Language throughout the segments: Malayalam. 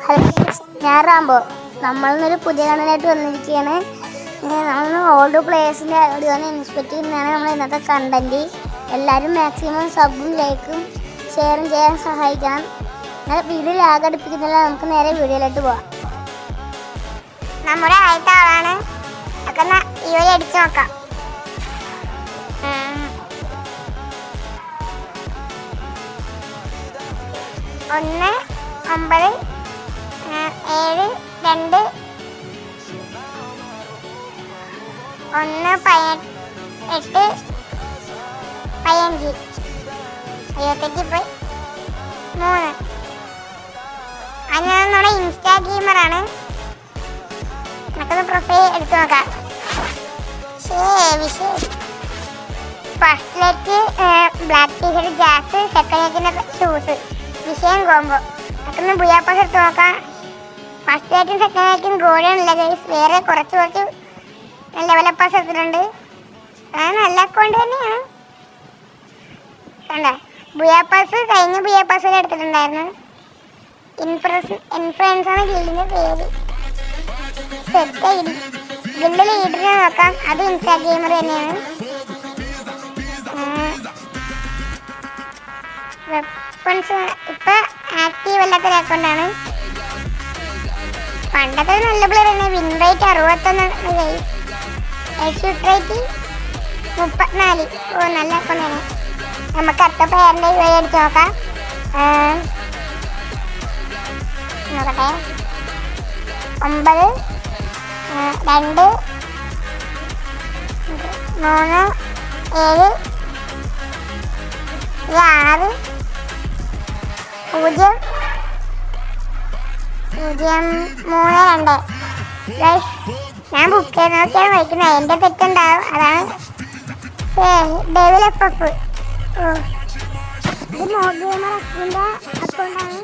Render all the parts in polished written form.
ഹലോ, ഞാൻ റാംബോ. നമ്മളിന്നൊരു പുതിയ കണ്ടന്റായിട്ട് വന്നിരിക്കുകയാണ്. നമ്മൾ ഓൾഡ് പ്ലേയേഴ്സിൻ്റെ ഓടിയോന്ന് ഇൻസ്പെക്ട് ചെയ്യുന്നതാണ് നമ്മൾ ഇന്നത്തെ കണ്ടന്റ്. എല്ലാവരും മാക്സിമം സബും ലൈക്കും ഷെയറും ചെയ്യാൻ സഹായിക്കണം. എന്നാൽ വീഡിയോ ലാഗ് അടുപ്പിക്കുന്നില്ല. നമുക്ക് നേരെ വീഡിയോയിലോട്ട് പോവാം. നമ്മുടെ ആദ്യത്തെ ആളാണ്. ഒക്കെ ഈ വഴി അടിച്ചു നോക്കാം. 1 9 7 2 1 18 15 28 പോയി 3. അങ്ങനെ നമ്മുടെ ഇൻസ്റ്റാ ഗെയിമറാണ്. നമുക്കൊന്ന് പ്രൊഫൈൽ എടുത്തു നോക്കാം. First look black T-shirt jacks, second ലേക്കിൻ്റെ ഷൂസ്, വിഷയം കോമ്പോ. നമുക്കൊന്ന് ബുയാപ്പാസ് എടുത്ത് നോക്കാം. ഫസ്റ്റ് ലേക്കും സെക്കൻഡ് ലേക്കും ഗോളിയാണല്ല ഗൈസ്. വേറെ കുറച്ച് ലെവലപ്പാസ് എടുത്തിട്ടുണ്ട്. അത് നല്ല അക്കൗണ്ട് തന്നെയാണ്. കണ്ടേ, ബുയാപ്പാസ് കഴിഞ്ഞ ബുയാപ്പാസ് വരെ എടുത്തിട്ടുണ്ടായിരുന്നു. ഇൻഫ്ലുവൻസാണ് ഗിൽഡിൻ്റെ പേര്. സെറ്റ് ഐഡി ഗിൽഡ് ലീഡറിനെ നോക്കാം. അത് ഇൻസ്റ്റാ ഗെയിമർ തന്നെയാണ്. വെപ്പൺസ് ഇപ്പം ആക്റ്റീവ് അല്ലാത്തൊരു അക്കൗണ്ടാണ്. പണ്ടത്തെ നല്ല പ്ലെയർ തന്നെ. വിൻ റേറ്റ് 61, എക്സ്യൂട്ട് റേറ്റ് 34. ഓ, നല്ല അക്കൗണ്ടാണ്. നമുക്ക് അടുത്ത പ്ലെയറിൻ്റെ വഴി അടിച്ച് നോക്കാം. നോക്കട്ടെ. 9 2 3 7 6 0 0 3 2. ഞാൻ ബുക്ക് ചെയ്ത് നോക്കിയാണ് വയ്ക്കുന്നത്. എൻ്റെ തെറ്റുണ്ടാവും. അതാണ് ഡെവിൽ FF. ഇത് മോഡ് ഗെയിമർ അക്കൗണ്ടാണ്. നല്ല അക്കൗണ്ടാണ്.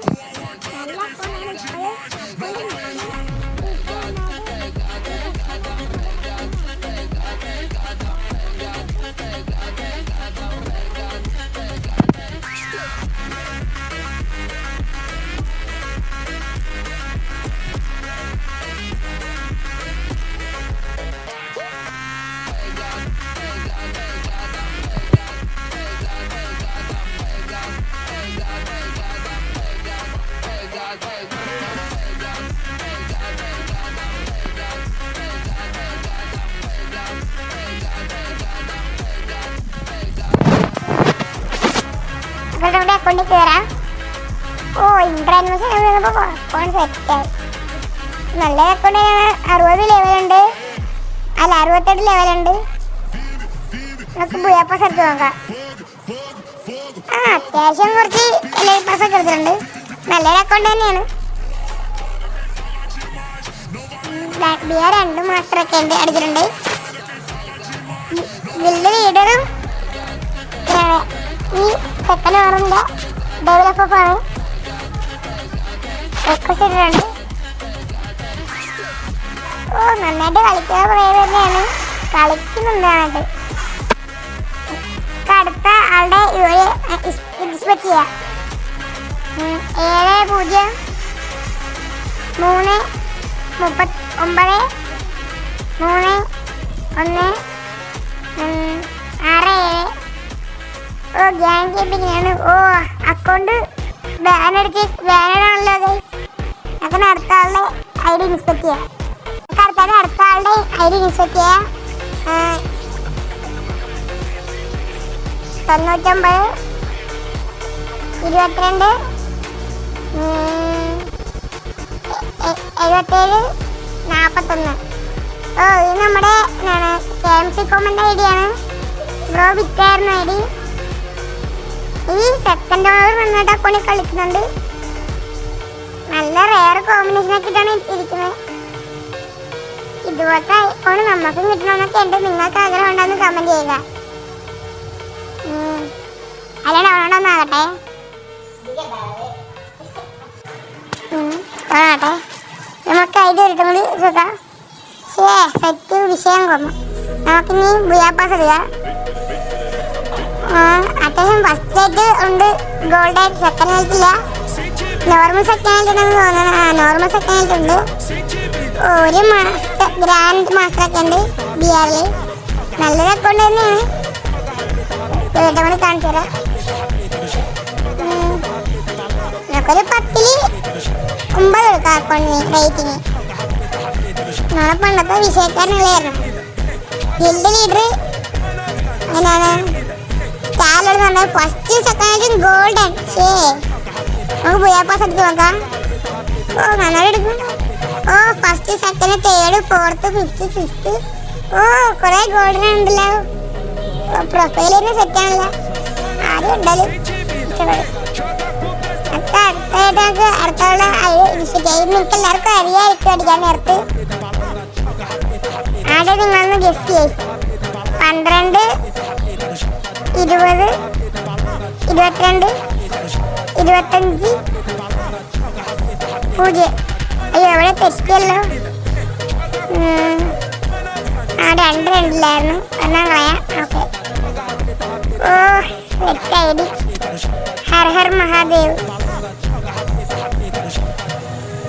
നമ്മുടെ അക്കൗണ്ടിൽ കയറാം. ഓ, ഇൻട്രാൻമേഷൻ അക്കൗണ്ട് സെറ്റായി. നല്ല അക്കൗണ്ട്. 60 ലെവലുണ്ട്. അല്ല, 68 ലെവലുണ്ട്. നമുക്ക് ബുയാപ്പാസ് എടുത്ത് നോക്കാം. അത്യാവശ്യം കുറച്ച് ലൈഫ് പാസ് ഒക്കെ എടുത്തിട്ടുണ്ട്. നല്ലൊരു അക്കൗണ്ട് തന്നെയാണ്. ബ്ലാക്ക് ബിയർ 2 മാസ്റ്ററൊക്കെ ഉണ്ട് അടിച്ചിട്ടുണ്ട്. ഗിൽഡ് ലീഡറും ഈ സെക്കൻഡ് ഓറിൻ്റെ ഡെവലപ്പാണ്. റിക്വസ്റ്റ് ഇട്ടിട്ടുണ്ട്. ഓ, നന്നായിട്ട് കളിക്കുന്ന പ്ലെയർ തന്നെയാണ്. കളിക്കുന്നുണ്ടായിട്ട്. അടുത്ത ആളുടെ ഇൻസ്പെക്ട് ചെയ്യാം. 7 0 3 39 3 1 6 7. ഓ, ഗ്യാങ് കീപ്പിങ്ങാണ്. ഓ, അക്കൗണ്ട് ബാനറാണല്ലോ ഗൈസ്. നമുക്ക് അടുത്ത ആളുടെ ID ഇൻസ്പെക്ട് ചെയ്യാം. അടുത്ത ആളുടെ ID ഇൻസ്പെക്ട് ചെയ്യാം. 99 22 77 41. ഓ, ഇത് നമ്മുടെ KMC കോമൻ്റെ ID ആണ്. ബ്രോ വിറ്റായിരുന്നു ID. ഈ സെക്കൻഡ് ഓവർ നന്നായിട്ട് അക്കൗണ്ടിൽ കളിക്കുന്നുണ്ട്. നല്ല റെയർ കോമ്പിനേഷനൊക്കെ ഇട്ടാണ് ഇരിക്കുന്നത്. ഇതുപോലത്തെ അക്കൗണ്ട് നമുക്കും കിട്ടണമെന്നൊക്കെ ഉണ്ട്. നിങ്ങൾക്ക് ആഗ്രഹം ഉണ്ടെന്ന് കമൻറ്റ് ചെയ്യുക. അല്ല, ഡൗൺലോഡൊന്നാകട്ടെ. ആട്ടെ, നമുക്ക് ID എടുത്തും കൂടി സുഖം. സെറ്റ് വിഷയം കൊന്നു. നമുക്കിനി ബുയാപ്പാസ് എടുക്കാം. അത്യാവശ്യം ഫസ്റ്റ് ആയിട്ട് ഉണ്ട്. ഗോൾഡ് ആയിട്ട് സെക്കൻഡ് ആയിട്ടില്ല. നോർമൽ സെക്കൻഡ് ആയിട്ടുണ്ടെന്ന് തോന്നുന്നു. നോർമൽ സെക്കൻഡ് ആയിട്ടുണ്ട്. ഒരു മാസ്റ്റർ ഗ്രാൻഡ് മാസ്റ്റർ ഒക്കെ ഉണ്ട് ബിആറിൽ. നല്ലൊരു അക്കൗണ്ട് തന്നെയാണ്. വീണ്ടും കൂടി കാണിച്ചു തരാം. നമുക്കൊരു 10ൽ 9 കൊടുക്കാം അക്കൗണ്ടിന് റേറ്റിങ്. നമ്മളെ പണ്ടത്തെ വിഷയക്കാരനുള്ളായിരുന്നു. ഗിൽഡ് ലീഡർ അങ്ങനെയാണ്. സ്റ്റാറുള്ളത് പറഞ്ഞാൽ ഫസ്റ്റ് സെക്കൻഡ് ഗോൾഡൻ. നമുക്ക് പോയാ പാസ് എടുത്ത് നോക്കാം. ഓ നന്നായിട്ട് എടുക്കും. ഓ first second third fourth fifth sixth. ഓ കുറെ ഗോൾഡൻ ഉണ്ടല്ലോ. പ്രൊഫൈൽ തന്നെ സെറ്റ് ആണല്ലോ. ആദ്യം ഉണ്ടല്ലോ. അടുത്തായിട്ട് നമുക്ക് അടുത്തുള്ള നിങ്ങൾക്ക് എല്ലാവർക്കും അറിയാമായിരിക്കും അടിക്കാൻ നേരത്ത്. ആദ്യം നിങ്ങളൊന്ന് ഗസ് ചെയ്യും. 12 20 22 25 0. അയ്യോ എവിടെ തെറ്റിയല്ലോ. 2 രണ്ടില്ലായിരുന്നു. ഒന്നാം കളയാം. ഓക്കെ. ഓ സെറ്റായി. ഹർ ഹർ മഹാദേവ്.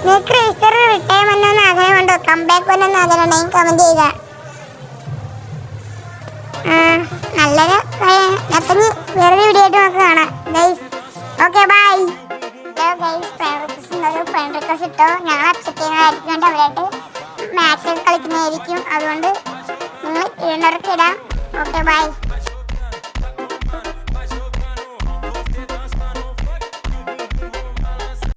നിങ്ങൾക്ക് രജിസ്റ്റർ റിട്ടയർമെന്റ് ഒന്ന് ആഗ്രഹമുണ്ടോ? കംബാക്ക് വന്നെന്ന് ആഗ്രഹമുണ്ടെങ്കിൽ കമന്റ് ചെയ്യുക. നല്ലൊരു അപ്പം വേറൊരു വീഡിയോ ആയിട്ട് നമുക്ക് കാണാം guys. Okay bye. Hello guys, friend request ഇട്ടോ. ഞങ്ങൾ അക്സെപ്റ്റ് ചെയ്യുന്നതായിരിക്കും. അവരായിട്ട് മാച്ച് കളിക്കുന്നതായിരിക്കും. അതുകൊണ്ട് നിങ്ങൾ ഇടുന്നവർക്ക് ഇടാം. Okay bye.